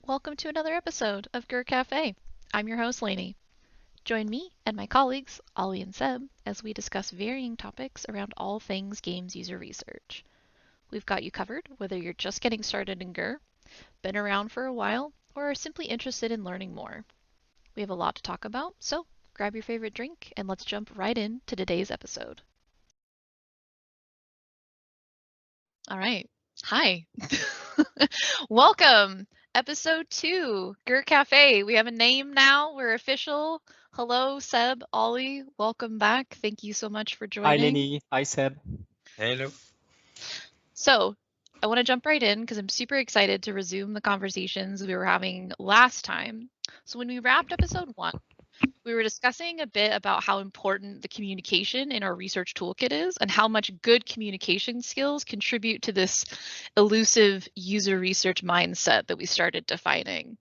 Welcome to another episode of Gur Cafe. I'm your host, Lanie. Join me and my colleagues, Ollie and Seb, as we discuss varying topics around all things games user research. We've got you covered whether you're just getting started in Gur, been around for a while, or are simply interested in learning more. We have a lot to talk about, so grab your favorite drink and let's jump right into today's episode. All right. Hi. Welcome. Episode 2, Gert Cafe. We have a name now. We're official. Hello, Seb, Ollie. Welcome back. Thank you so much for Hi, joining. Lenny. Hi, Seb. Hello. So, I want to jump right in because I'm super excited to resume the conversations we were having last time. So, when we wrapped episode 1, we were discussing a bit about how important the communication in our research toolkit is and how much good communication skills contribute to this elusive user research mindset that we started defining.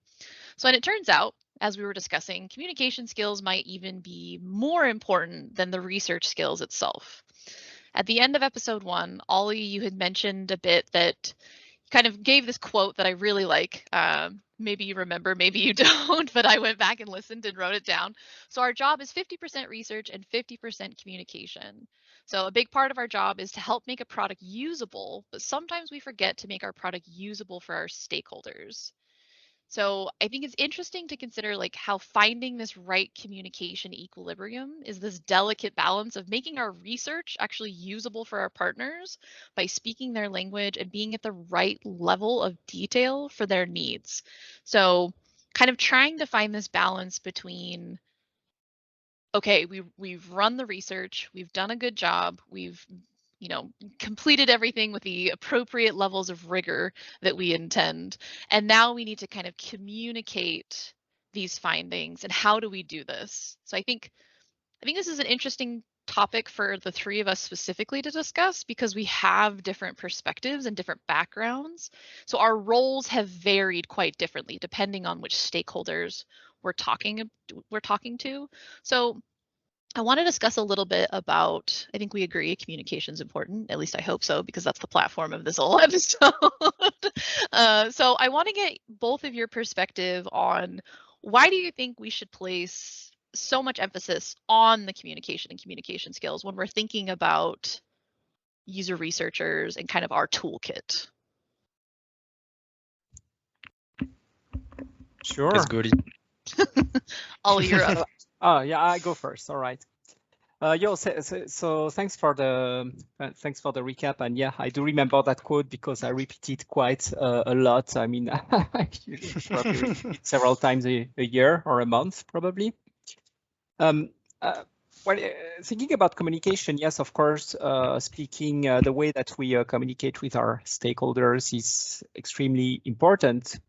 So, and it turns out, as we were discussing, communication skills might even be more important than the research skills itself. At the end of episode 1, Ollie, you had mentioned a bit that kind of gave this quote that I really like. Maybe you remember, maybe you don't, but I went back and listened and wrote it down. So our job is 50% research and 50% communication. So a big part of our job is to help make a product usable, but sometimes we forget to make our product usable for our stakeholders. So I think it's interesting to consider like how finding this right communication equilibrium is this delicate balance of making our research actually usable for our partners by speaking their language and being at the right level of detail for their needs. So kind of trying to find this balance between okay, we've run the research, we've done a good job, we've completed everything with the appropriate levels of rigor that we intend. And now we need to kind of communicate these findings and how do we do this? So I think this is an interesting topic for the three of us specifically to discuss because we have different perspectives and different backgrounds. So our roles have varied quite differently depending on which stakeholders we're talking to. So I want to discuss a little bit about, I think we agree communication is important, at least I hope so, because that's the platform of this whole episode. So I want to get both of your perspective on why do you think we should place so much emphasis on the communication and communication skills when we're thinking about user researchers and kind of our toolkit? Sure. Let's go. Ollie, you're up. Yeah, I go first. All right. So thanks for the recap. And yeah, I do remember that quote because I repeat it quite a lot. I mean, I usually probably repeat it several times a year or a month, probably. Thinking about communication, yes, of course, speaking the way that we communicate with our stakeholders is extremely important.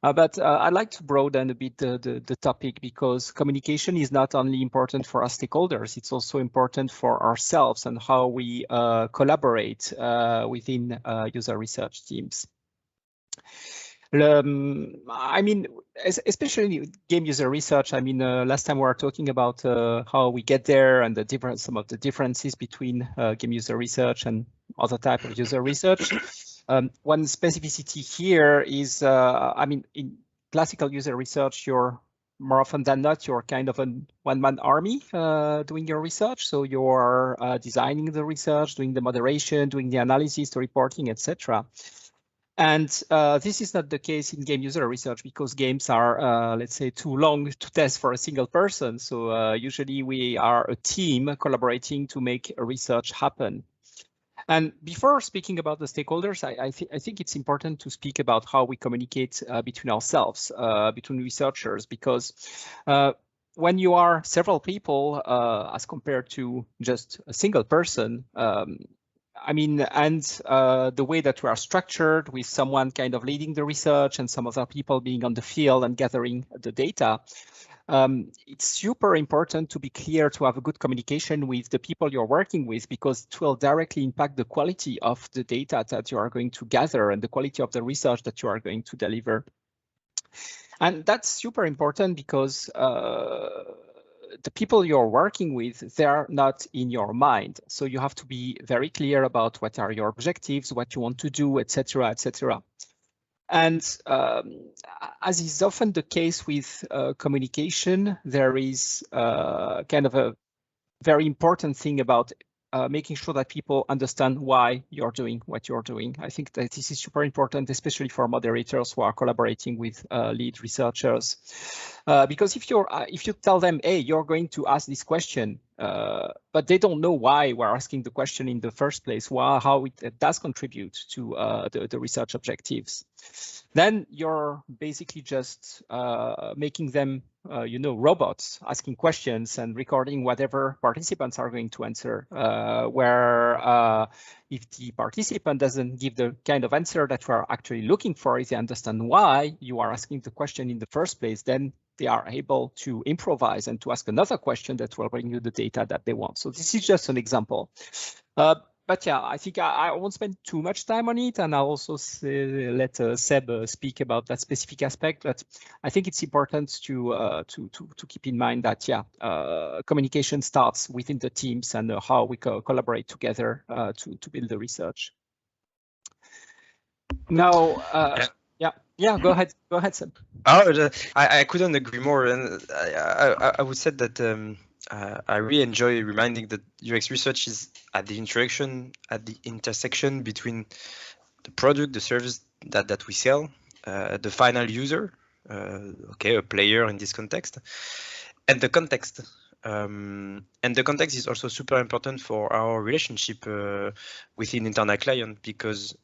But I'd like to broaden a bit the topic because communication is not only important for our stakeholders, it's also important for ourselves and how we collaborate within user research teams. I mean, especially game user research. I mean, last time we were talking about how we get there and some of the differences between game user research and other type of user research. One specificity here is, I mean, in classical user research, you're more often than not, you're kind of a one-man army doing your research. So you're designing the research, doing the moderation, doing the analysis, the reporting, etc. And this is not the case in game user research because games are, let's say, too long to test for a single person. So usually we are a team collaborating to make research happen. And before speaking about the stakeholders, I think it's important to speak about how we communicate between ourselves, between researchers, because when you are several people as compared to just a single person, I mean, and the way that we are structured with someone kind of leading the research and some other people being on the field and gathering the data, it's super important to be clear to have a good communication with the people you're working with because it will directly impact the quality of the data that you are going to gather and the quality of the research that you are going to deliver. And that's super important because the people you're working with, they're not in your mind. So you have to be very clear about what are your objectives, what you want to do, etc., etc. And as is often the case with communication, there is kind of a very important thing about making sure that people understand why you're doing what you're doing. I think that this is super important, especially for moderators who are collaborating with lead researchers. Because if you tell them, hey, you're going to ask this question, but they don't know why we're asking the question in the first place, how it does contribute to the research objectives, then you're basically just making them robots asking questions and recording whatever participants are going to answer, where if the participant doesn't give the kind of answer that we're actually looking for, if they understand why you are asking the question in the first place, then they are able to improvise and to ask another question that will bring you the data that they want. So this is just an example. But yeah, I think I won't spend too much time on it, and I'll also let Seb speak about that specific aspect. But I think it's important to keep in mind that communication starts within the teams and how we collaborate together to build the research. Now, go ahead, Seb. Oh, I couldn't agree more, and I would say that I really enjoy reminding that UX research is at the intersection between the product, the service that we sell, the final user, a player in this context, and the context. And the context is also super important for our relationship within internal client, because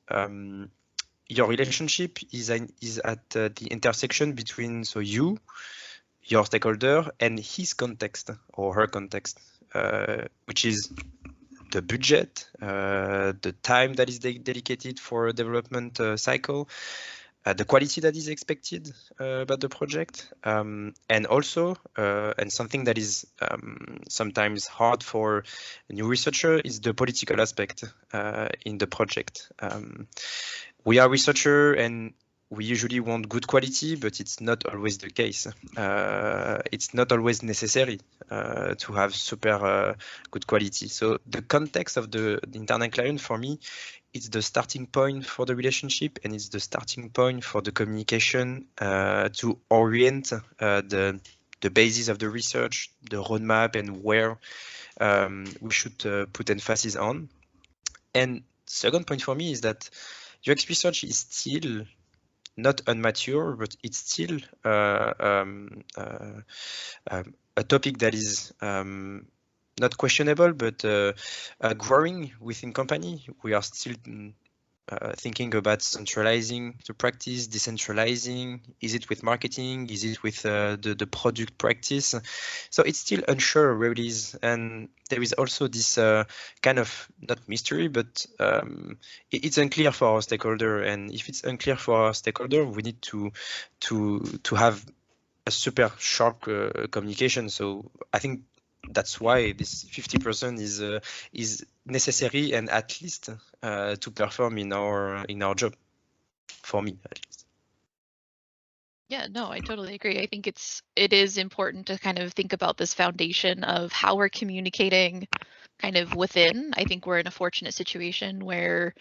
your relationship is at the intersection between you, your stakeholder, and his context or her context, which is the budget, the time that is dedicated for a development cycle, the quality that is expected about the project, and also, and something that is sometimes hard for a new researcher, is the political aspect in the project. We are researcher and we usually want good quality, but it's not always the case. It's not always necessary to have super good quality. So the context of the internal client, for me, it's the starting point for the relationship, and it's the starting point for the communication to orient the basis of the research, the roadmap, and where we should put emphasis on. And second point for me is that UX research is still not immature, but it's still a topic that is not questionable, but growing within company. We are still thinking about centralizing the practice, decentralizing. Is it with marketing? Is it with the product practice? So it's still unsure where it is. And there is also this kind of, not mystery, but it's unclear for our stakeholder. And if it's unclear for our stakeholder, we need to have a super sharp communication. So I think that's why this 50% is necessary, and at least to perform in our job, for me at least. Yeah, no, I totally agree. I think it is important to kind of think about this foundation of how we're communicating kind of within. I think we're in a fortunate situation where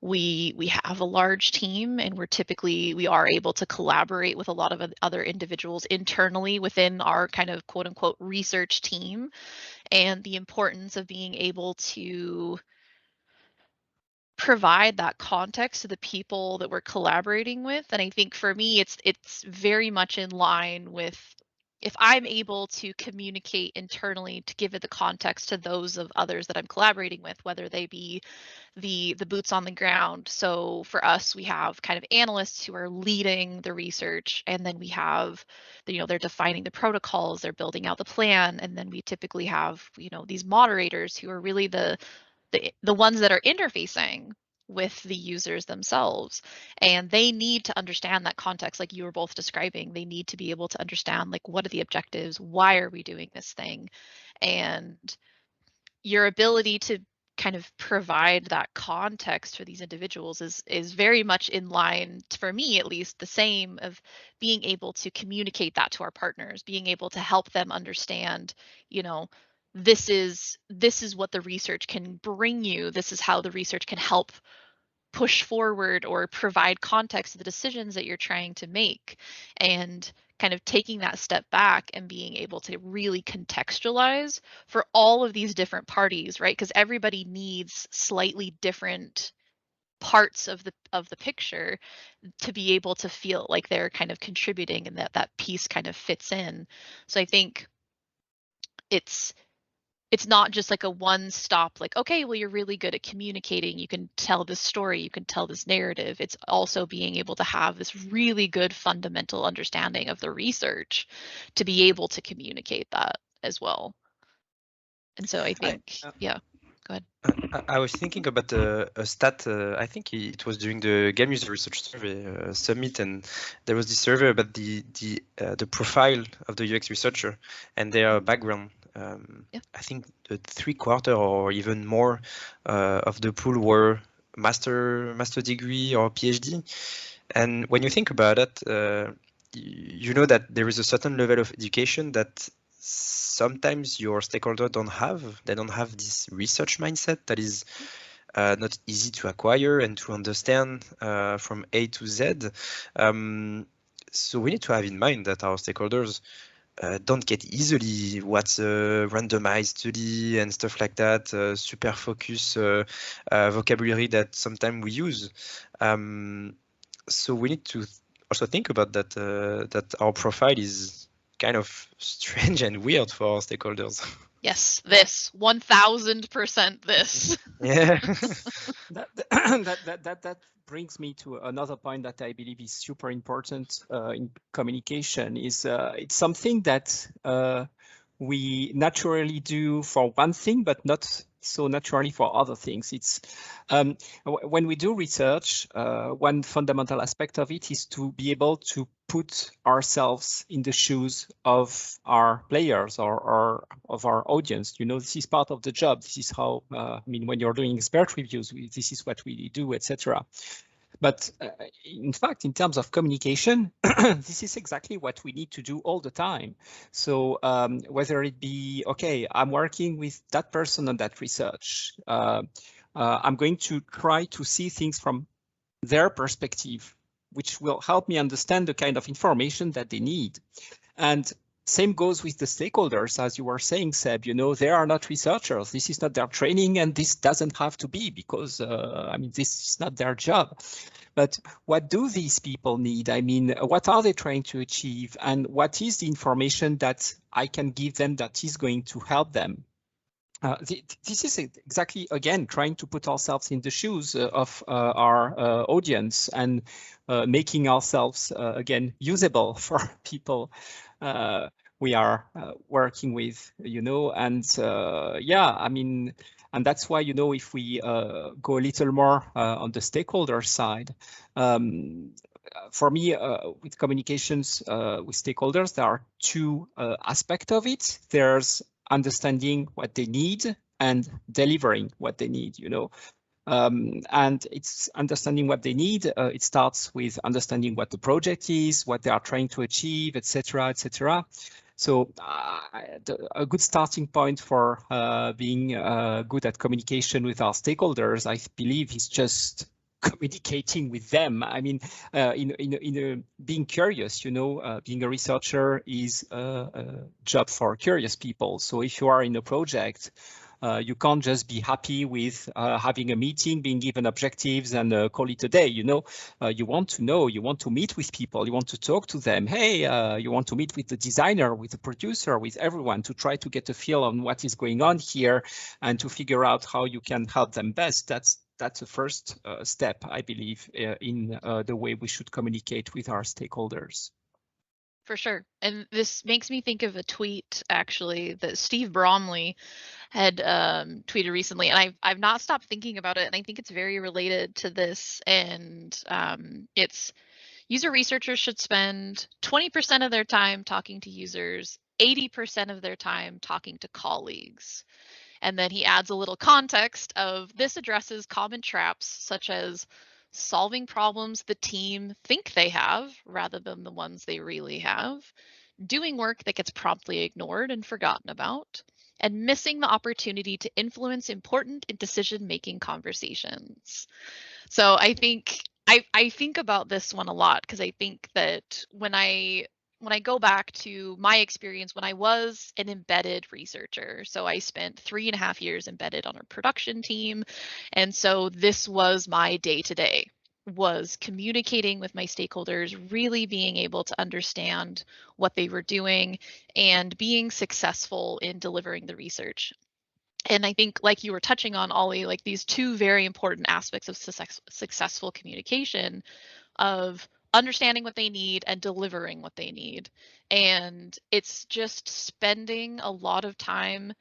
we have a large team, and we are able to collaborate with a lot of other individuals internally within our kind of quote unquote research team, and the importance of being able to provide that context to the people that we're collaborating with. And I think for me, it's very much in line with, if I'm able to communicate internally to give it the context to those of others that I'm collaborating with, whether they be the boots on the ground. So for us, we have kind of analysts who are leading the research, and then we have, they're defining the protocols, they're building out the plan, and then we typically have, these moderators who are really the ones that are interfacing with the users themselves, and they need to understand that context, like you were both describing. They need to be able to understand, like, what are the objectives, why are we doing this thing, and your ability to kind of provide that context for these individuals is very much in line, for me at least, the same of being able to communicate that to our partners, being able to help them understand, this is what the research can bring you, this is how the research can help push forward or provide context to the decisions that you're trying to make, and kind of taking that step back and being able to really contextualize for all of these different parties, right? Because everybody needs slightly different parts of the picture to be able to feel like they're kind of contributing and that piece kind of fits in. So I think it's not just like a one stop, like, okay, well, you're really good at communicating, you can tell this story, you can tell this narrative. It's also being able to have this really good fundamental understanding of the research to be able to communicate that as well. And so I think, yeah, go ahead. I was thinking about a stat. I think it was during the Game User Research Survey Summit, and there was this survey about the profile of the UX researcher and their background. I think the 3/4 or even more of the pool were master degree or PhD. And when you think about it, you know that there is a certain level of education that sometimes your stakeholder don't have. They don't have this research mindset that is not easy to acquire and to understand from A to Z. So we need to have in mind that our stakeholders don't get easily what's a randomized study and stuff like that, super focus vocabulary that sometimes we use. So we need to also think about that, that our profile is kind of strange and weird for our stakeholders. Yes, this 1000% this. Yeah. that brings me to another point that I believe is super important in communication. Is it's something that we naturally do for one thing, but not so naturally for other things. It's when we do research, one fundamental aspect of it is to be able to put ourselves in the shoes of our players or of our audience. You know, this is part of the job. This is how, I mean, when you're doing expert reviews, this is what we do, etc. But in fact, in terms of communication, this is exactly what we need to do all the time. So whether it be, okay, I'm working with that person on that research, I'm going to try to see things from their perspective, which will help me understand the kind of information that they need. And same goes with the stakeholders, as you were saying, Seb. You know, they are not researchers. This is not their training, and this doesn't have to be, because I mean, this is not their job. But what do these people need? I mean, what are they trying to achieve, and what is the information that I can give them that is going to help them? This is exactly, again, trying to put ourselves in the shoes of our audience and making ourselves, again, usable for people we are working with, you know, and yeah, I mean, and that's why, you know, if we go a little more on the stakeholder side, for me, with communications with stakeholders, there are two aspects of it. There's understanding what they need and delivering what they need, you know. And it's understanding what they need. It starts with understanding what the project is, what they are trying to achieve, etc., etc. So a good starting point for being good at communication with our stakeholders, I believe, is just communicating with them. I mean, being curious, you know, being a researcher is a job for curious people. So if you are in a project, you can't just be happy with having a meeting, being given objectives and call it a day, you know. You want to know, you want to meet with people, you want to talk to them. Hey, you want to meet with the designer, with the producer, with everyone to try to get a feel on what is going on here and to figure out how you can help them best. That's the first step, I believe, in the way we should communicate with our stakeholders. For sure. And this makes me think of a tweet, actually, that Steve Bromley had tweeted recently, and I've not stopped thinking about it, and I think it's very related to this. And it's user researchers should spend 20% of their time talking to users, 80% of their time talking to colleagues. And then he adds a little context of this addresses common traps such as solving problems the team think they have rather than the ones they really have, doing work that gets promptly ignored and forgotten about, and missing the opportunity to influence important decision-making conversations. So I think I think about this one a lot because I think that when I go back to my experience when I was an embedded researcher, so I spent 3.5 years embedded on a production team, and so this was my day-to-day, was communicating with my stakeholders, really being able to understand what they were doing and being successful in delivering the research. And I think, like you were touching on, Ollie, like these two very important aspects of successful communication of understanding what they need and delivering what they need. And it's just spending a lot of time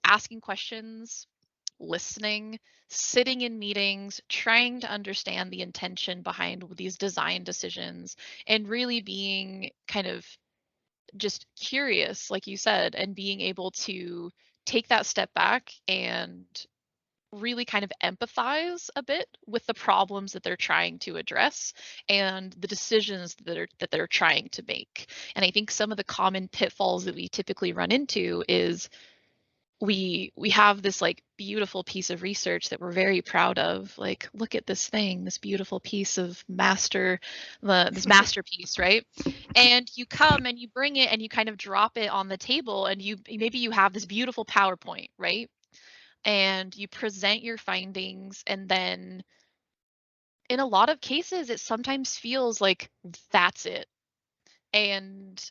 asking questions, listening, sitting in meetings, trying to understand the intention behind these design decisions, and really being kind of just curious, like you said, and being able to take that step back and really kind of empathize a bit with the problems that they're trying to address and the decisions that they're trying to make. And I think some of the common pitfalls that we typically run into is we have this like beautiful piece of research that we're very proud of, like look at this thing, this beautiful piece of this masterpiece, right? And you come and you bring it and you kind of drop it on the table, and maybe you have this beautiful PowerPoint, right? And you present your findings, and then in a lot of cases it sometimes feels like that's it. And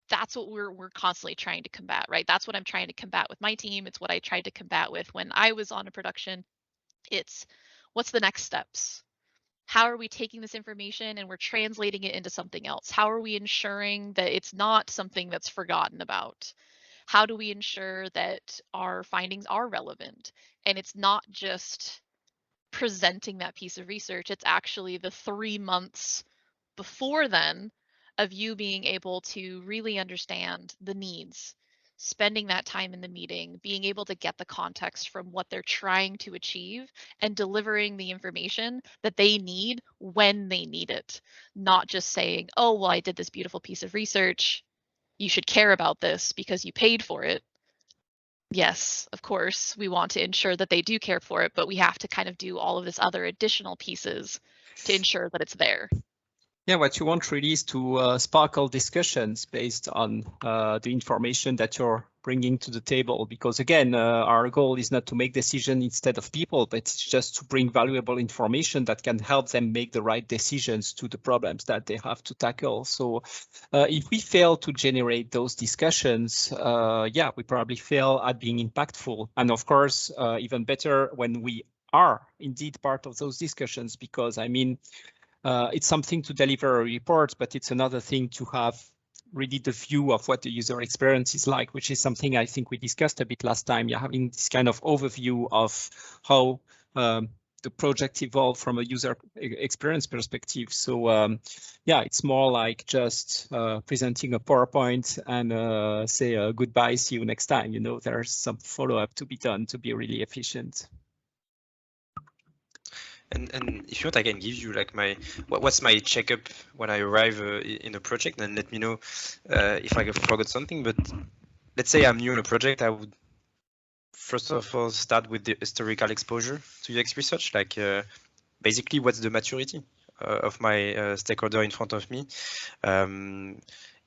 that's what we're constantly trying to combat, right? That's what I'm trying to combat with my team. It's what I tried to combat with when I was on a production. It's what's the next steps? How are we taking this information and we're translating it into something else? How are we ensuring that it's not something that's forgotten about? How do we ensure that our findings are relevant and it's not just presenting that piece of research, it's actually the 3 months before then of you being able to really understand the needs, spending that time in the meeting, being able to get the context from what they're trying to achieve, and delivering the information that they need when they need it. Not just saying, oh, well, I did this beautiful piece of research. You should care about this because you paid for it. Yes, of course, we want to ensure that they do care for it, but we have to kind of do all of this other additional pieces to ensure that it's there. Yeah, what you want really is to sparkle discussions based on the information that you're bringing to the table. Because again, our goal is not to make decisions instead of people, but it's just to bring valuable information that can help them make the right decisions to the problems that they have to tackle. So if we fail to generate those discussions, yeah, we probably fail at being impactful. And of course, even better when we are indeed part of those discussions, because I mean, it's something to deliver a report, but it's another thing to have really the view of what the user experience is like, which is something I think we discussed a bit last time. You're having this kind of overview of how the project evolved from a user experience perspective. So yeah, it's more like just presenting a PowerPoint and say goodbye, see you next time. You know, there's some follow-up to be done to be really efficient. And if you want, I can give you like what's my checkup when I arrive in a project, and let me know if I forgot something. But let's say I'm new in a project, I would first of all start with the historical exposure to UX research, like basically what's the maturity of my stakeholder in front of me.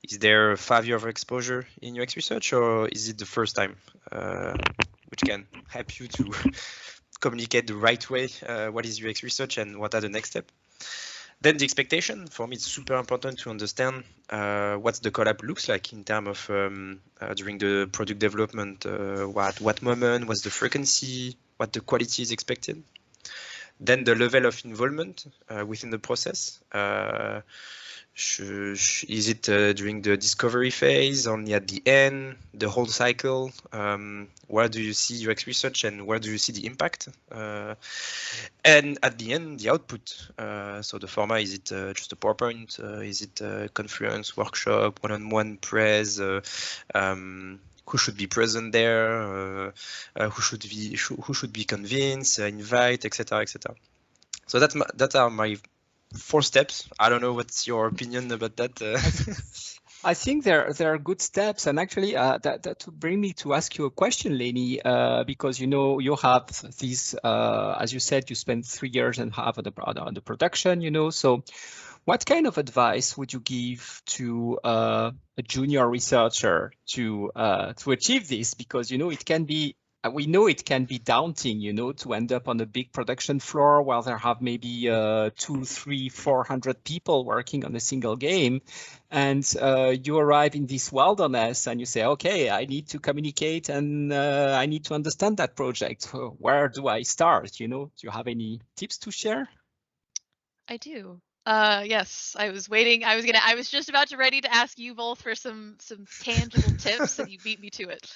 Is there 5 years of exposure in UX research, or is it the first time, which can help you to communicate the right way what is UX research and what are the next steps. Then the expectation, for me, it's super important to understand what the collab looks like in terms of during the product development, what moment, what's the frequency, what the quality is expected. Then the level of involvement within the process. Is it during the discovery phase, only at the end, the whole cycle? Where do you see UX research and where do you see the impact? And at the end, the output. So the format, is it just a PowerPoint? Is it a conference, workshop, one-on-one press? Who should be present there? Who should be convinced, invite, etc., etc. So that are my 4 steps. I don't know what's your opinion about that. I think there are good steps, and actually that would bring me to ask you a question, Lanie, because you have these, as you said, you spent 3 years and a half on the production, so what kind of advice would you give to a junior researcher to achieve this? Because it can be. We know it can be daunting, to end up on a big production floor while there have maybe 200, 300, 400 people working on a single game. And you arrive in this wilderness and you say, okay, I need to communicate and I need to understand that project. Where do I start? Do you have any tips to share? I do. Yes, I was waiting. I was just about to ready to ask you both for some tangible tips, and you beat me to it.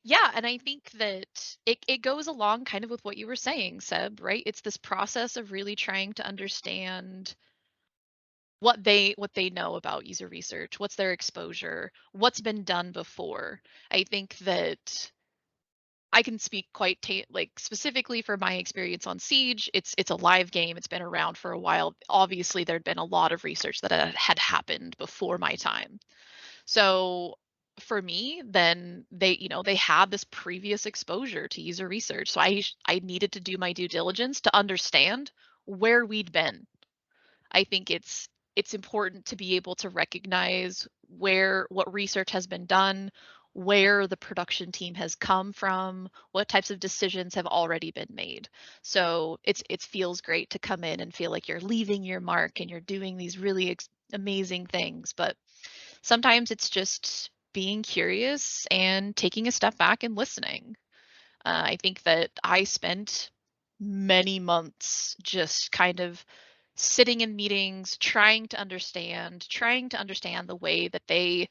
Yeah, and I think that it goes along kind of with what you were saying, Seb, right? It's this process of really trying to understand what they know about user research, what's their exposure, what's been done before. I think that I can speak quite specifically for my experience on Siege. It's a live game. It's been around for a while. Obviously, there'd been a lot of research that had happened before my time. So for me, then they had this previous exposure to user research. So I needed to do my due diligence to understand where we'd been. I think it's important to be able to recognize what research has been done, where the production team has come from, what types of decisions have already been made. So it feels great to come in and feel like you're leaving your mark and you're doing these really amazing things. But sometimes it's just being curious and taking a step back and listening. I think that I spent many months just kind of sitting in meetings trying to understand the way that they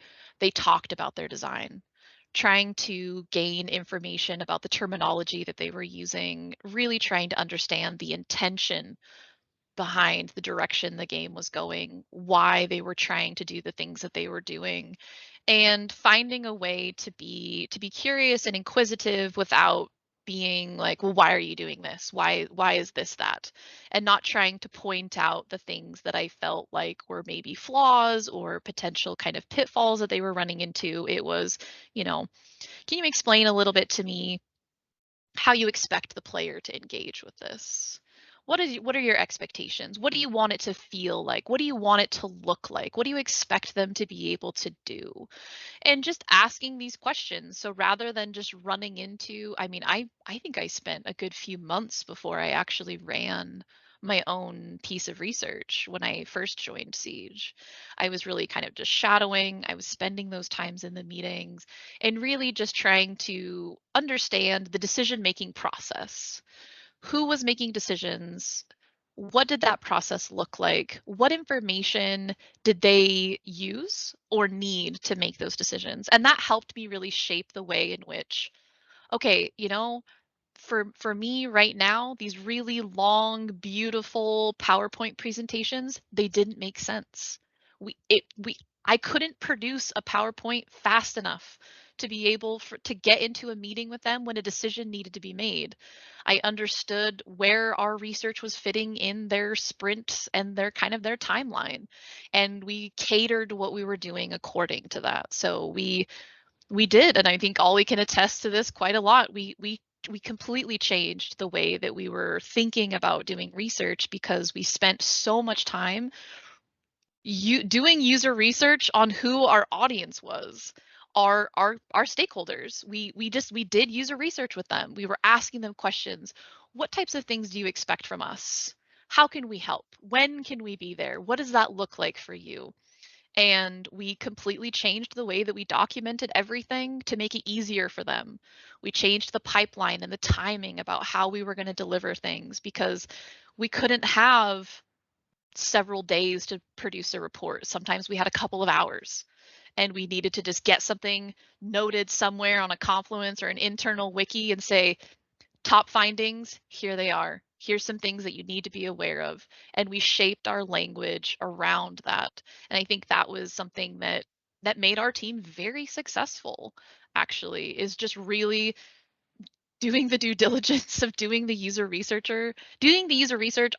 talked about their design, trying to gain information about the terminology that they were using, really trying to understand the intention behind the direction the game was going, why they were trying to do the things that they were doing, and finding a way to be curious and inquisitive without being like, well, why are you doing this? Why is this that? And not trying to point out the things that I felt like were maybe flaws or potential kind of pitfalls that they were running into. It was, can you explain a little bit to me how you expect the player to engage with this? What are your expectations? What do you want it to feel like? What do you want it to look like? What do you expect them to be able to do? And just asking these questions. So rather than just running into, I mean, I think I spent a good few months before I actually ran my own piece of research when I first joined Siege. I was really kind of just shadowing. I was spending those times in the meetings and really just trying to understand the decision-making process. Who was making decisions? What did that process look like? What information did they use or need to make those decisions? And that helped me really shape the way in which, okay, for me right now, these really long, beautiful PowerPoint presentations, they didn't make sense. I couldn't produce a PowerPoint fast enough to be able to get into a meeting with them when a decision needed to be made. I understood where our research was fitting in their sprint and their kind of their timeline, and we catered what we were doing according to that. So we did, and I think Ollie can attest to this quite a lot. We completely changed the way that we were thinking about doing research because we spent so much time doing user research on who our audience was, our stakeholders. We did user research with them. We were asking them questions. What types of things do you expect from us? How can we help? When can we be there? What does that look like for you? And we completely changed the way that we documented everything to make it easier for them. We changed the pipeline and the timing about how we were going to deliver things because we couldn't have several days to produce a report. Sometimes we had a couple of hours and we needed to just get something noted somewhere on a Confluence or an internal wiki and say, top findings, here they are. Here's some things that you need to be aware of. And we shaped our language around that. And I think that was something that made our team very successful, actually, is just really doing the due diligence of doing the user research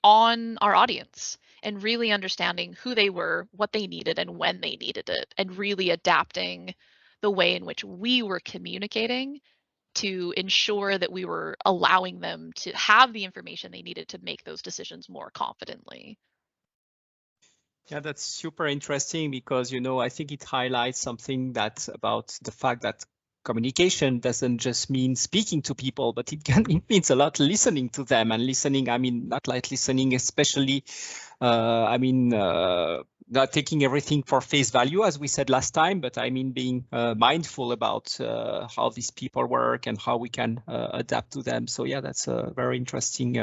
on our audience and really understanding who they were, what they needed, and when they needed it, and really adapting the way in which we were communicating to ensure that we were allowing them to have the information they needed to make those decisions more confidently. Yeah, that's super interesting because, I think it highlights something that about the fact that communication doesn't just mean speaking to people, but it means a lot listening to them, and listening, I mean, not like listening, especially, not taking everything for face value, as we said last time, but I mean, being mindful about how these people work and how we can adapt to them. So yeah, that's a very interesting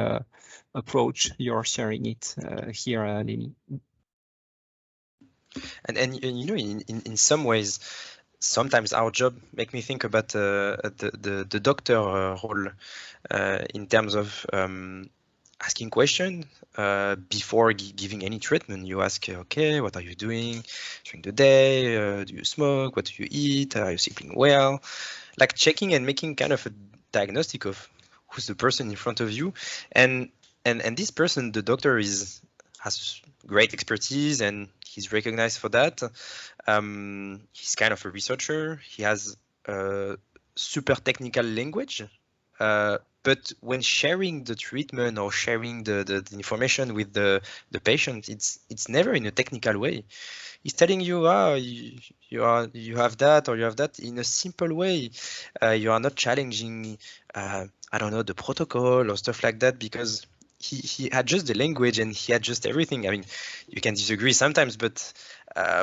approach. You're sharing it here, Lanie. And in some ways, sometimes our job make me think about the doctor role in terms of asking questions before giving any treatment. You ask, okay, what are you doing during the day? Do you smoke? What do you eat? Are you sleeping well? Like checking and making kind of a diagnostic of who's the person in front of you, and this person, the doctor, has great expertise and he's recognized for that. He's kind of a researcher. He has a super technical language, but when sharing the treatment or sharing the information with the patient, it's never in a technical way. He's telling you, you have that or you have that in a simple way. You are not challenging, I don't know, the protocol or stuff like that, because he adjusts the language and he adjusts everything. I mean, you can disagree sometimes, but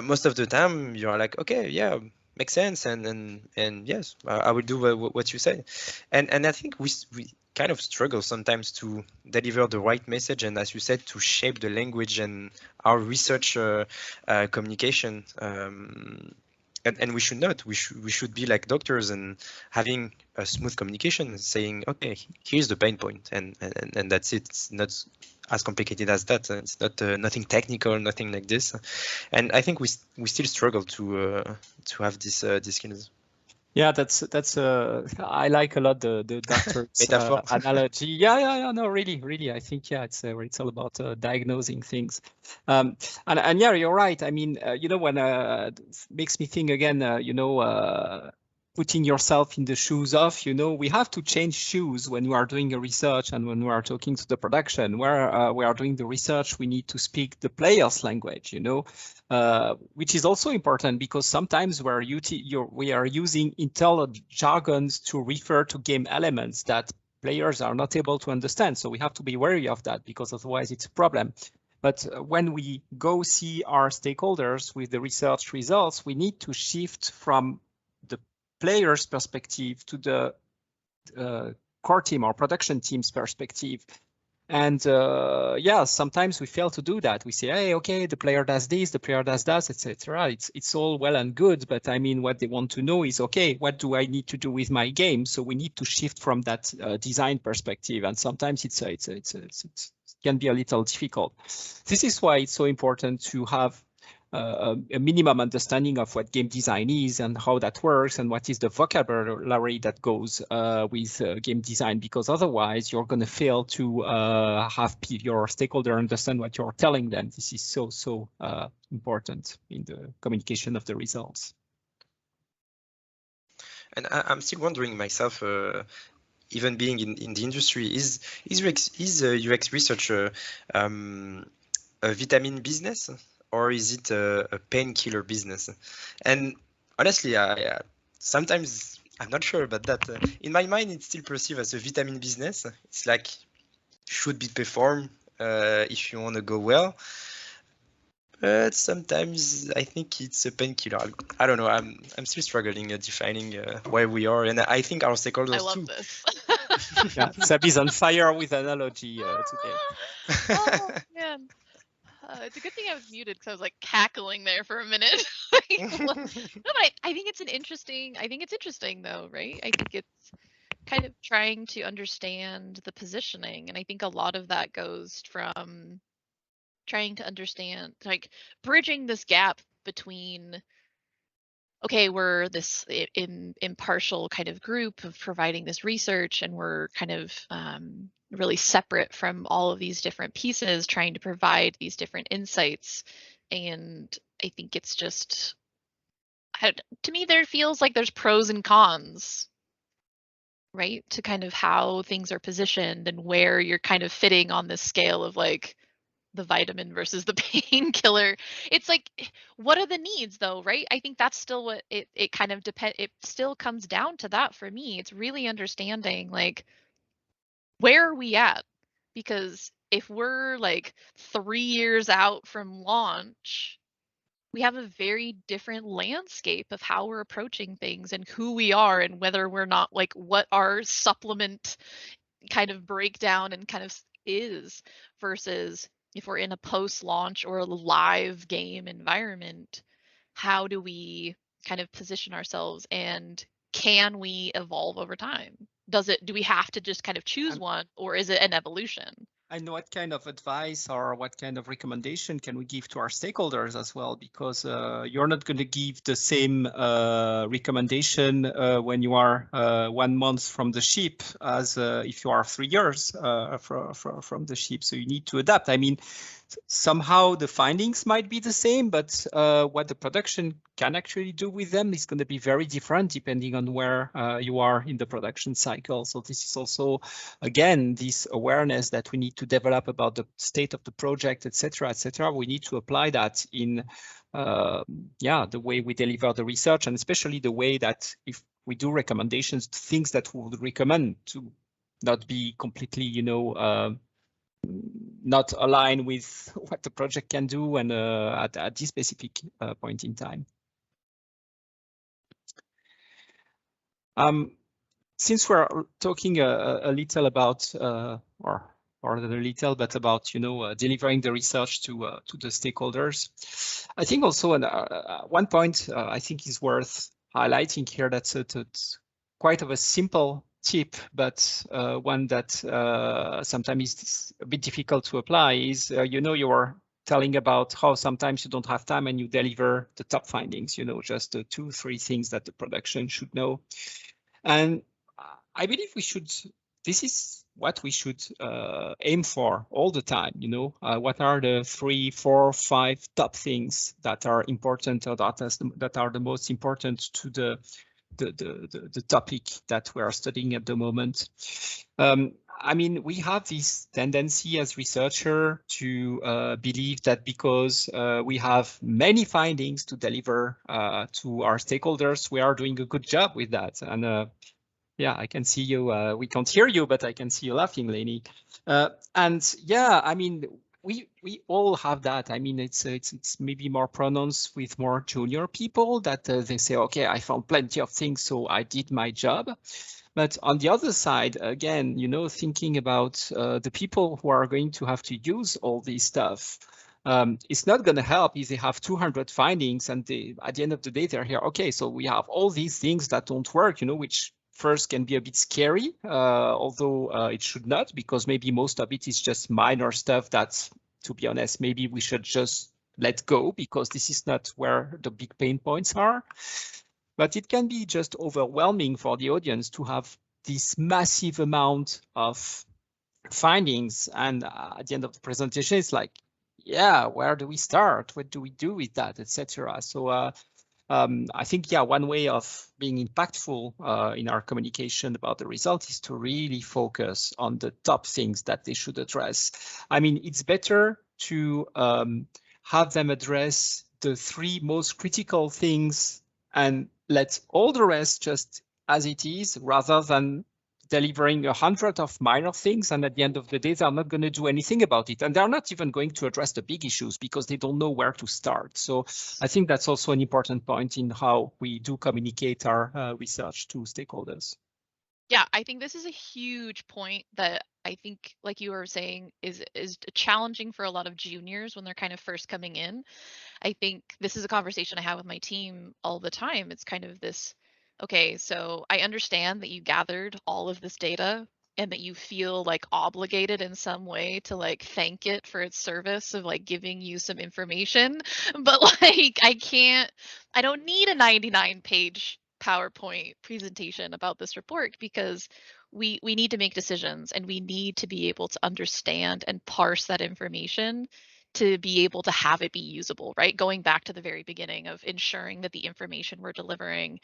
most of the time you are like, okay, yeah, makes sense, and yes, I will do what you say. And I think we kind of struggle sometimes to deliver the right message, and as you said, to shape the language and our research communication. And we should not. We should be like doctors and having a smooth communication, saying, okay, here's the pain point, and that's it. It's not as complicated as that. It's not nothing technical, nothing like this. And I think we still struggle to have this skills. Yeah, that's I like a lot the doctor's Metaphor. analogy. Yeah. No, really. I think it's all about diagnosing things. And yeah, you're right. I mean, when makes me think again. Putting yourself in the shoes of, we have to change shoes when we are doing a research and when we are talking to the production. Where we are doing the research, we need to speak the player's language. Which is also important because sometimes we are using internal jargons to refer to game elements that players are not able to understand. So we have to be wary of that because otherwise it's a problem. But when we go see our stakeholders with the research results, we need to shift from the player's perspective to the core team or production team's perspective. And sometimes we fail to do that. We say, hey, okay, the player does this, the player does that, etc. It's all well and good, but I mean, what they want to know is, okay, what do I need to do with my game? So we need to shift from that design perspective, and sometimes it can be a little difficult. This is why it's so important to have a minimum understanding of what game design is and how that works and what is the vocabulary that goes with game design, because otherwise you're going to fail to have your stakeholder understand what you're telling them. This is so important in the communication of the results. And I'm still wondering myself, even being in the industry, is UX researcher a vitamin business, or is it a painkiller business? And honestly, I sometimes I'm not sure about that. In my mind, it's still perceived as a vitamin business. It's like should be performed if you want to go well. But sometimes I think it's a painkiller. I don't know. I'm still struggling defining where we are, and I think our stakeholders I love too. this. Yeah, Sabi's on fire with analogy today. Oh man. It's a good thing I was muted because I was like cackling there for a minute. No, but I think it's interesting though, right? I think it's kind of trying to understand the positioning, and I think a lot of that goes from trying to understand, like, bridging this gap between okay, we're this impartial kind of group of providing this research, and we're kind of really separate from all of these different pieces, trying to provide these different insights. And I think it's just, to me, there feels like there's pros and cons, right, to kind of how things are positioned and where you're kind of fitting on this scale of like the vitamin versus the painkiller. It's like, what are the needs though, right? I think that's still what it kind of it still comes down to that for me. It's really understanding like, where are we at? Because if we're like 3 years out from launch, we have a very different landscape of how we're approaching things and who we are, and whether we're not like what our supplement kind of breakdown and kind of is, versus if we're in a post-launch or a live game environment, how do we kind of position ourselves, and can we evolve over time? Do we have to just kind of choose one, or is it an evolution? And what kind of advice or what kind of recommendation can we give to our stakeholders as well? Because you're not going to give the same recommendation when you are 1 month from the ship as if you are 3 years from the ship. So you need to adapt. I mean, somehow the findings might be the same, but what the production can actually do with them is going to be very different depending on where you are in the production cycle. So this is also, again, this awareness that we need to develop about the state of the project, etc., etc. We need to apply that in the way we deliver the research, and especially the way that if we do recommendations, things that we would recommend to not be completely, not align with what the project can do and at this specific point in time. Since we're talking a little about, or a little, but about, delivering the research to the stakeholders, I think also one point I think is worth highlighting here, that's quite of a simple tip, but one that sometimes is a bit difficult to apply is, you're telling about how sometimes you don't have time and you deliver the top findings, just the 2-3 things that the production should know. And I believe this is what we should aim for all the time, what are the 3, 4, 5 top things that are important, or that are the most important to the topic that we are studying at the moment. I mean, we have this tendency as researcher to believe that because we have many findings to deliver to our stakeholders, we are doing a good job with that. And yeah, I can see you. We can't hear you, but I can see you laughing, Lanie. And yeah, I mean, we all have that. I mean, it's maybe more pronounced with more junior people that they say, okay, I found plenty of things, so I did my job. But on the other side, again, thinking about the people who are going to have to use all this stuff, it's not going to help if they have 200 findings and at the end of the day, they're here. Okay, so we have all these things that don't work, which first can be a bit scary, although it should not, because maybe most of it is just minor stuff that, to be honest, maybe we should just let go, because this is not where the big pain points are. But it can be just overwhelming for the audience to have this massive amount of findings. And at the end of the presentation, it's like, yeah, where do we start? What do we do with that, etc. So I think, yeah, one way of being impactful in our communication about the result is to really focus on the top things that they should address. I mean, it's better to have them address the 3 most critical things and let all the rest just as it is, rather than delivering 100 of minor things, and at the end of the day, they're not going to do anything about it. And they're not even going to address the big issues because they don't know where to start. So I think that's also an important point in how we do communicate our research to stakeholders. Yeah, I think this is a huge point that I think, like you were saying, is challenging for a lot of juniors when they're kind of first coming in. I think this is a conversation I have with my team all the time. It's kind of this, okay, so I understand that you gathered all of this data and that you feel like obligated in some way to like thank it for its service of like giving you some information, but like I can't I don't need a 99-page PowerPoint presentation about this report because we need to make decisions and we need to be able to understand and parse that information to be able to have it be usable, right? Going back to the very beginning of ensuring that the information we're delivering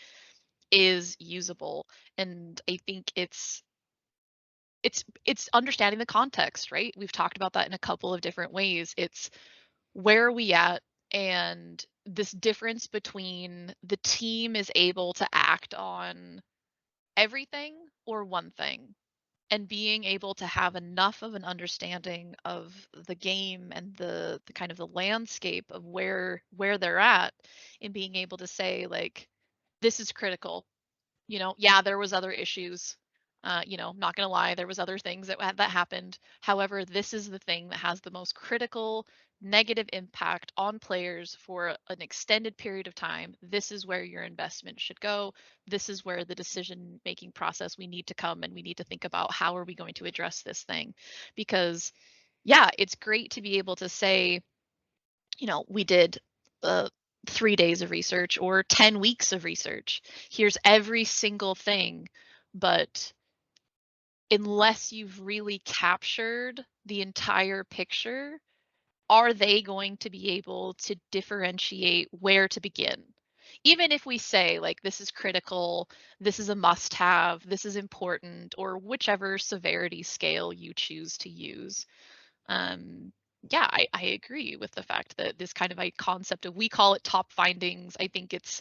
is usable. And I think it's understanding the context, right? We've talked about that in a couple of different ways. It's where are we at, and this difference between the team is able to act on everything or one thing, and being able to have enough of an understanding of the game and the kind of the landscape of where they're at, and being able to say like, this is critical. Yeah, there was other issues. Not gonna lie, there was other things that happened. However, this is the thing that has the most critical negative impact on players for an extended period of time. This is where your investment should go. This is where the decision-making process we need to come, and we need to think about how are we going to address this thing. Because yeah, it's great to be able to say, we did 3 days of research or 10 weeks of research. Here's every single thing. But unless you've really captured the entire picture, are they going to be able to differentiate where to begin? Even if we say, like, this is critical, this is a must have, this is important, or whichever severity scale you choose to use. Yeah, I agree with the fact that this kind of a concept of, we call it top findings. I think it's,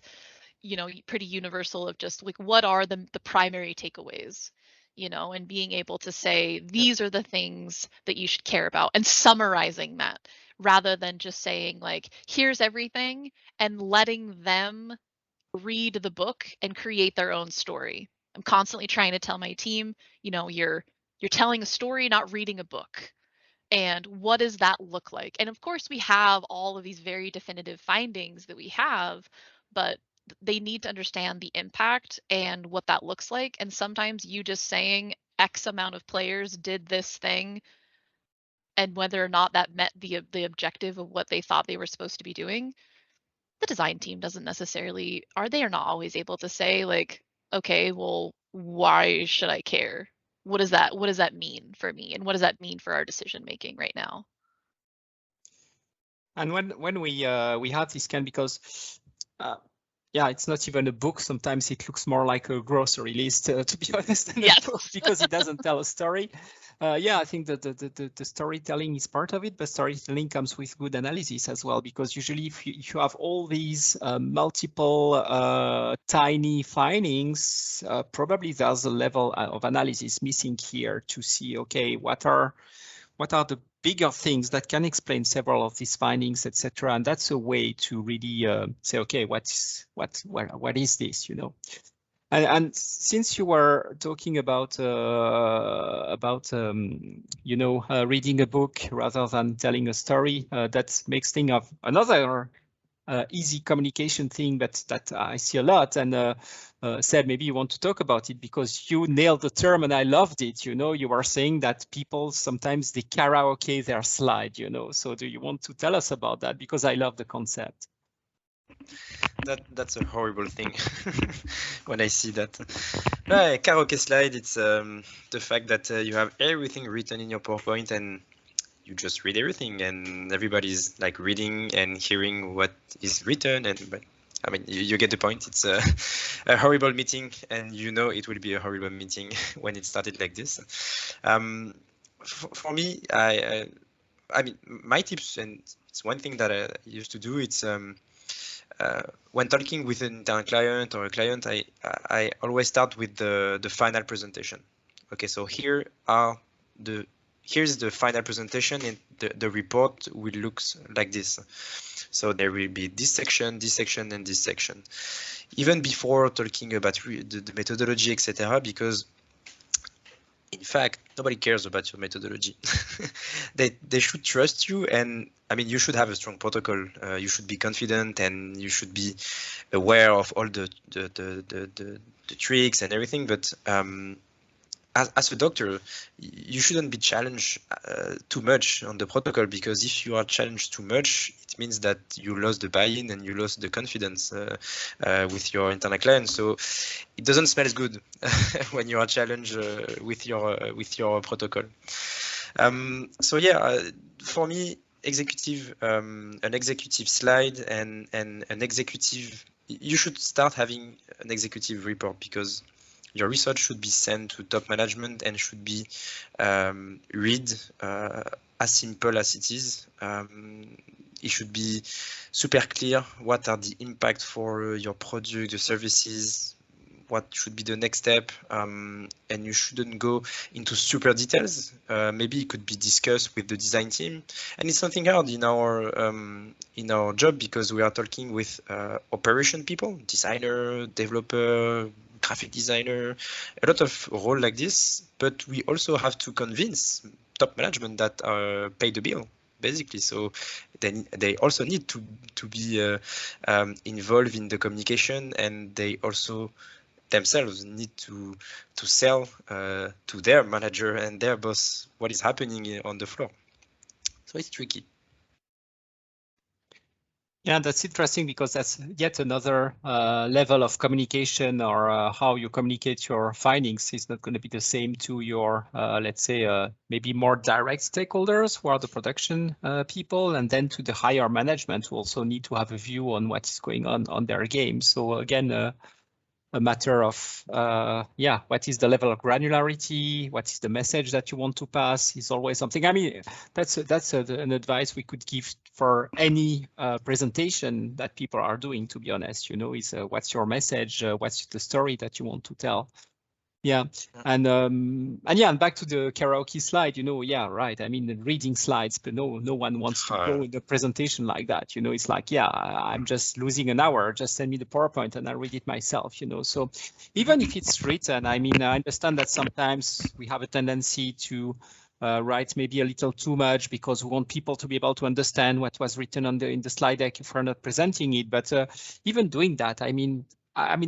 pretty universal of just like, what are the primary takeaways, and being able to say, these are the things that you should care about, and summarizing that rather than just saying like, here's everything, and letting them read the book and create their own story. I'm constantly trying to tell my team, you're telling a story, not reading a book. And what does that look like? And of course, we have all of these very definitive findings that we have, but they need to understand the impact and what that looks like. And sometimes you just saying X amount of players did this thing, and whether or not that met the objective of what they thought they were supposed to be doing, the design team doesn't necessarily, they are not always able to say like, okay, well, why should I care? What does that mean for me? And what does that mean for our decision making right now? And when we have this kind, because yeah, it's not even a book. Sometimes it looks more like a grocery list, to be honest, than Yes. a book, because it doesn't tell a story. Yeah, I think that the storytelling is part of it, but storytelling comes with good analysis as well, because usually if you have all these multiple tiny findings, probably there's a level of analysis missing here to see, okay, what are the bigger things that can explain several of these findings, etc. And that's a way to really say, okay, what is this, And since you were talking about reading a book rather than telling a story, that makes think of another easy communication thing that I see a lot. And Seb, maybe you want to talk about it, because you nailed the term and I loved it. You were saying that people sometimes they karaoke their slide, So do you want to tell us about that? Because I love the concept. That's a horrible thing when I see that. Karaoke slide, it's the fact that you have everything written in your PowerPoint and you just read everything, and everybody's like reading and hearing what is written. But I mean, you get the point. It's a horrible meeting, and it will be a horrible meeting when it started like this. For me, I mean, my tips, and it's one thing that I used to do. It's when talking with an internal client or a client, I always start with the final presentation. Okay, so here's the final presentation, and the report will look like this. So there will be this section, and this section. Even before talking about the methodology, etc., because in fact, nobody cares about your methodology. They should trust you, and I mean, you should have a strong protocol. You should be confident, and you should be aware of all the tricks and everything. But as a doctor, you shouldn't be challenged too much on the protocol, because if you are challenged too much, it means that you lost the buy-in and you lost the confidence with your internal client. So it doesn't smell good when you are challenged with your protocol. So yeah, for me, an executive slide and an executive, you should start having an executive report, because your research should be sent to top management and should be read as simple as it is. It should be super clear. What are the impact for your product, the services? What should be the next step? And you shouldn't go into super details. Maybe it could be discussed with the design team. And it's something hard in our job, because we are talking with operation people, designer, developer, graphic designer, a lot of role like this. But we also have to convince top management that pay the bill, basically. So they also need to be involved in the communication, and they also themselves need to sell to their manager and their boss what is happening on the floor. So it's tricky. Yeah, that's interesting, because that's yet another level of communication, or how you communicate your findings is not going to be the same to your, let's say, maybe more direct stakeholders, who are the production people, and then to the higher management, who also need to have a view on what is going on their game. So again, a matter of, what is the level of granularity? What is the message that you want to pass is always something. I mean, that's an advice we could give for any presentation that people are doing, to be honest, is what's your message? What's the story that you want to tell? Yeah, and back to the karaoke slide, yeah, right. I mean, reading slides, but no one wants to go in the presentation like that. It's like, yeah, I'm just losing an hour. Just send me the PowerPoint and I'll read it myself. So even if it's written, I mean, I understand that sometimes we have a tendency to write maybe a little too much, because we want people to be able to understand what was written in the slide deck if we're not presenting it. But even doing that, I mean,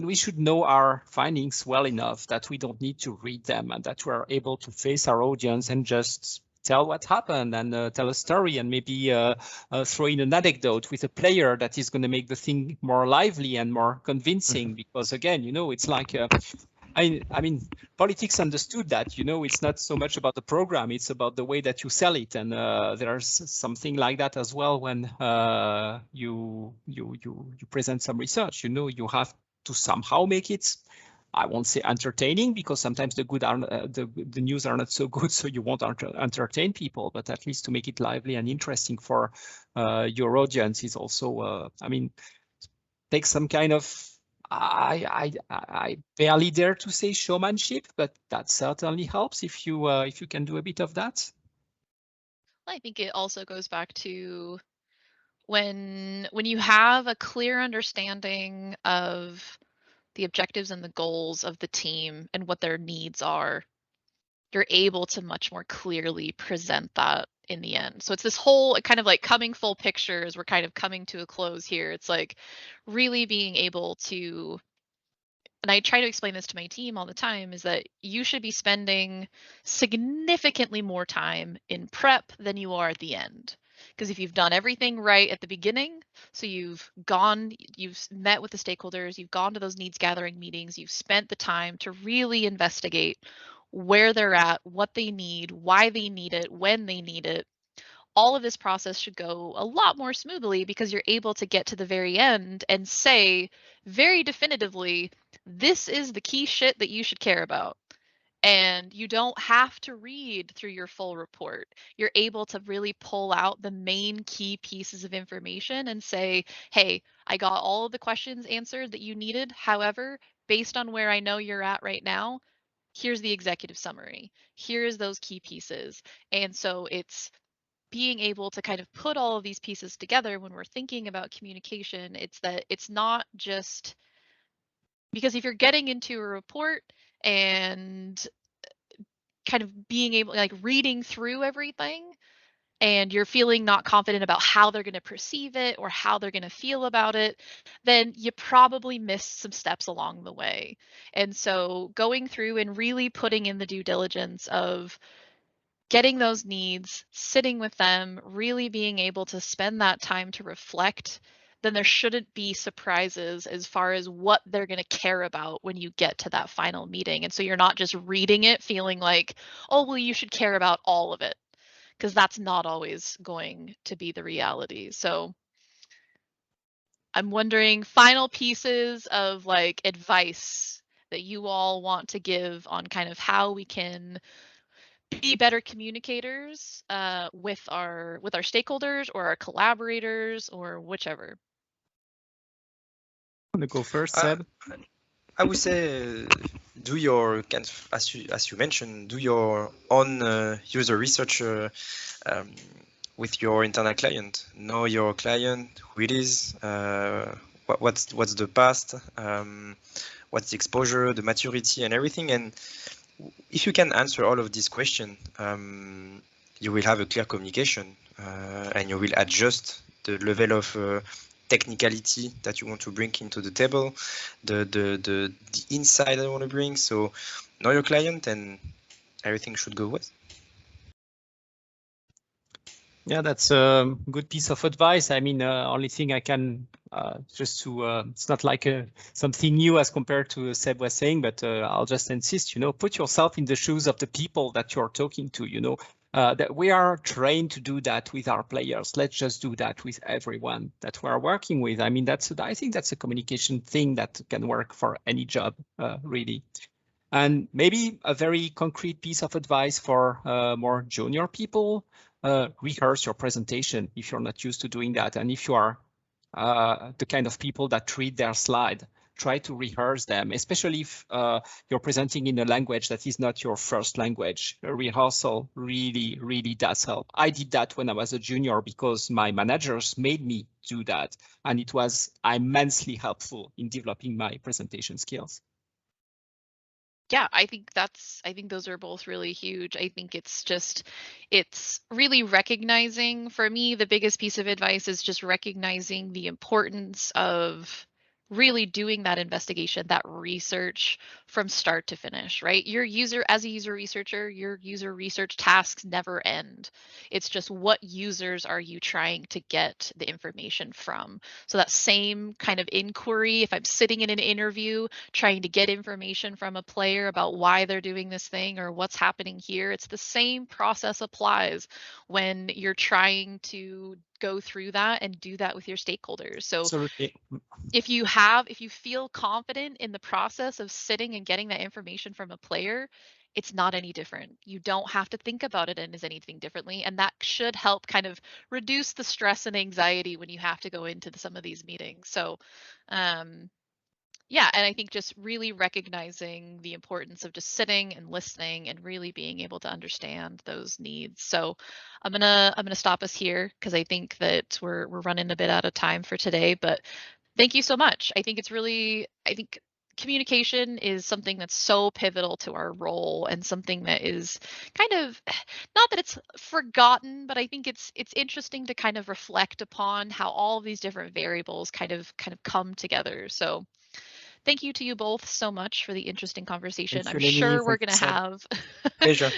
we should know our findings well enough that we don't need to read them, and that we're able to face our audience and just tell what happened, and tell a story, and maybe throw in an anecdote with a player that is going to make the thing more lively and more convincing. Because again, it's like, I mean, politics understood that, it's not so much about the program, it's about the way that you sell it. And there's something like that as well when you present some research. You have to somehow make it, I won't say entertaining, because sometimes the news are not so good, so you won't entertain people, but at least to make it lively and interesting for your audience is also, take some kind of, I barely dare to say showmanship, but that certainly helps if you can do a bit of that. I think it also goes back to when you have a clear understanding of the objectives and the goals of the team and what their needs are, you're able to much more clearly present that in the end. So it's this whole kind of like coming full picture as we're kind of coming to a close here. It's like really being able to, and I try to explain this to my team all the time, is that you should be spending significantly more time in prep than you are at the end. Because if you've done everything right at the beginning, so you've met with the stakeholders, you've gone to those needs gathering meetings, you've spent the time to really investigate where they're at, what they need, why they need it, when they need it, all of this process should go a lot more smoothly, because you're able to get to the very end and say very definitively, this is the key shit that you should care about. And you don't have to read through your full report. You're able to really pull out the main key pieces of information and say, hey, I got all of the questions answered that you needed. However, based on where I know you're at right now, here's the executive summary. Here's those key pieces. And so it's being able to kind of put all of these pieces together when we're thinking about communication. It's that it's not just because if you're getting into a report and kind of being able, like reading through everything, and you're feeling not confident about how they're going to perceive it or how they're going to feel about it, then you probably missed some steps along the way. And so going through and really putting in the due diligence of getting those needs, sitting with them, really being able to spend that time to reflect, then there shouldn't be surprises as far as what they're going to care about when you get to that final meeting. And so you're not just reading it feeling like, oh, well, you should care about all of it, because that's not always going to be the reality. So I'm wondering, final pieces of like advice that you all want to give on kind of how we can be better communicators with our stakeholders or our collaborators or whichever. I'm gonna go first, Uh, Seb. I would say do your kind of, as you mentioned, do your own user research with your internal client. Know your client, who it is, what's the past, what's the exposure, the maturity, and everything. And if you can answer all of these questions, you will have a clear communication, and you will adjust the level of technicality that you want to bring into the table, the insight that you want to bring. So know your client, and everything should go well. Yeah, that's a good piece of advice. I mean, only thing I can just to, it's not like something new as compared to Seb was saying, but I'll just insist, put yourself in the shoes of the people that you're talking to, that we are trained to do that with our players. Let's just do that with everyone that we're working with. I mean, I think that's a communication thing that can work for any job, really. And maybe a very concrete piece of advice for more junior people, rehearse your presentation if you're not used to doing that. And if you are the kind of people that read their slide, try to rehearse them, especially if you're presenting in a language that is not your first language. A rehearsal really, really does help. I did that when I was a junior because my managers made me do that. And it was immensely helpful in developing my presentation skills. Yeah, I think those are both really huge. I think it's really recognizing, for me, the biggest piece of advice is just recognizing the importance of really doing that investigation, that research from start to finish, right? As a user researcher, your user research tasks never end. It's just what users are you trying to get the information from? So that same kind of inquiry, if I'm sitting in an interview trying to get information from a player about why they're doing this thing or what's happening here, it's the same process applies when you're trying to go through that and do that with your stakeholders. So Absolutely. if you feel confident in the process of sitting and getting that information from a player, it's not any different. You don't have to think about it as anything differently. And that should help kind of reduce the stress and anxiety when you have to go into some of these meetings. So yeah, and I think just really recognizing the importance of just sitting and listening and really being able to understand those needs. So I'm gonna stop us here because I think that we're running a bit out of time for today, but thank you so much. I think communication is something that's so pivotal to our role and something that is kind of, not that it's forgotten, but I think it's interesting to kind of reflect upon how all of these different variables kind of come together. So thank you to you both so much for the interesting conversation. Thank you, I'm Lanie. sure we're Thank going you, to Seb. have Pleasure.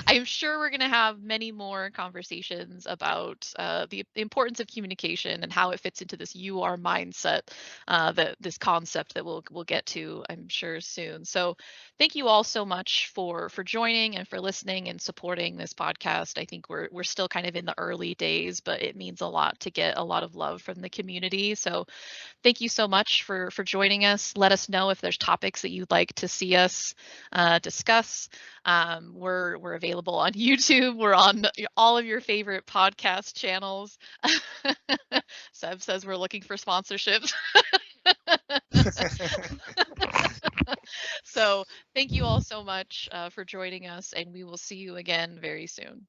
I'm sure we're going to have many more conversations about the importance of communication and how it fits into this UR mindset, this concept that we'll get to, I'm sure, soon. So thank you all so much for joining and for listening and supporting this podcast. I think we're still kind of in the early days, but it means a lot to get a lot of love from the community. So thank you so much for joining us. Let us know if there's topics that you'd like to see us discuss. We're available on YouTube. We're on all of your favorite podcast channels. Seb says we're looking for sponsorships. So thank you all so much for joining us, and we will see you again very soon.